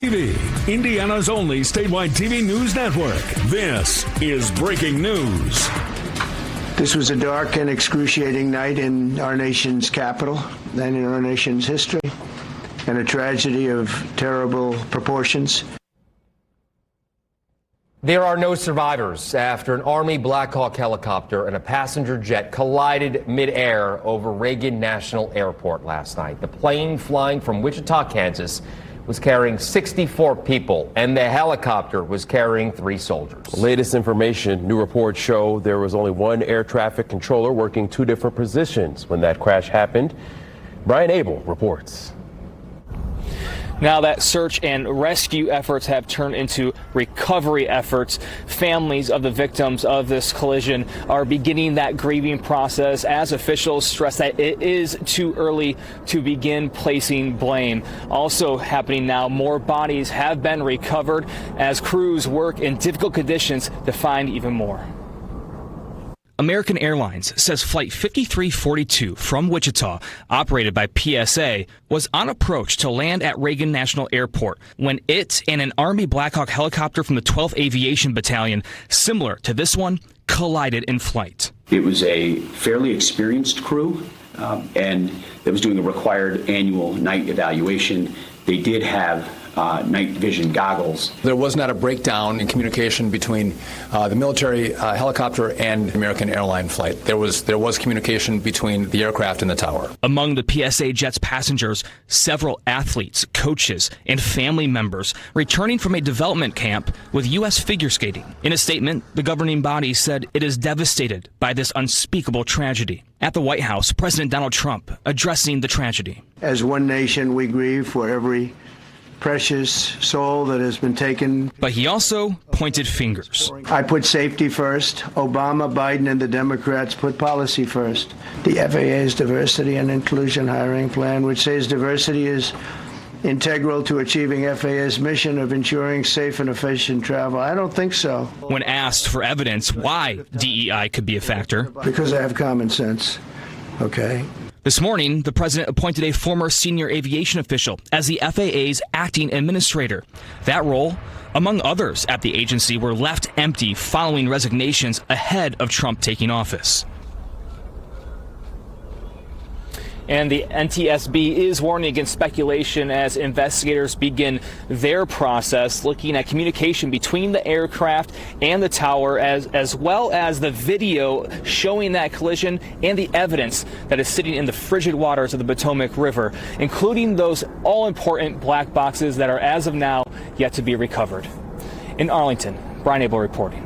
TV, Indiana's only statewide TV news network. This is Breaking News. This was a dark and excruciating night in our nation's capital and in our nation's history, and a tragedy of terrible proportions. There are no survivors after an Army Black Hawk helicopter and a passenger jet collided midair over Reagan National Airport last night. The plane flying from Wichita, Kansas, was carrying 64 people, and the helicopter was carrying 3 soldiers. Latest information, new reports show there was only one air traffic controller working 2 different positions when that crash happened. Brian Abel reports. Now that search and rescue efforts have turned into recovery efforts. Families of the victims of this collision are beginning that grieving process as officials stress that it is too early to begin placing blame. Also happening now, more bodies have been recovered as crews work in difficult conditions to find even more. American Airlines says Flight 5342 from Wichita, operated by PSA, was on approach to land at Reagan National Airport when it and an Army Black Hawk helicopter from the 12th Aviation Battalion, similar to this one, collided in flight. It was a fairly experienced crew, and that was doing a required annual night evaluation. They did have night vision goggles. There was not a breakdown in communication between the military helicopter and American airline flight. There was communication between the aircraft and the tower. Among the PSA jet's passengers, several athletes, coaches, and family members returning from a development camp with U.S. figure skating. In a statement, the governing body said it is devastated by this unspeakable tragedy. At the White House, President Donald Trump addressing the tragedy. As one nation, we grieve for every precious soul that has been taken. But he also pointed fingers. I put safety first. Obama, Biden, and the Democrats put policy first. The FAA's diversity and inclusion hiring plan, which says diversity is integral to achieving FAA's mission of ensuring safe and efficient travel. I don't think so. When asked for evidence why DEI could be a factor. Because I have common sense, okay? This morning, the president appointed a former senior aviation official as the FAA's acting administrator. That role, among others at the agency, were left empty following resignations ahead of Trump taking office. And the NTSB is warning against speculation as investigators begin their process, looking at communication between the aircraft and the tower, as well as the video showing that collision and the evidence that is sitting in the frigid waters of the Potomac River, including those all-important black boxes that are, as of now, yet to be recovered. In Arlington, Brian Abel reporting.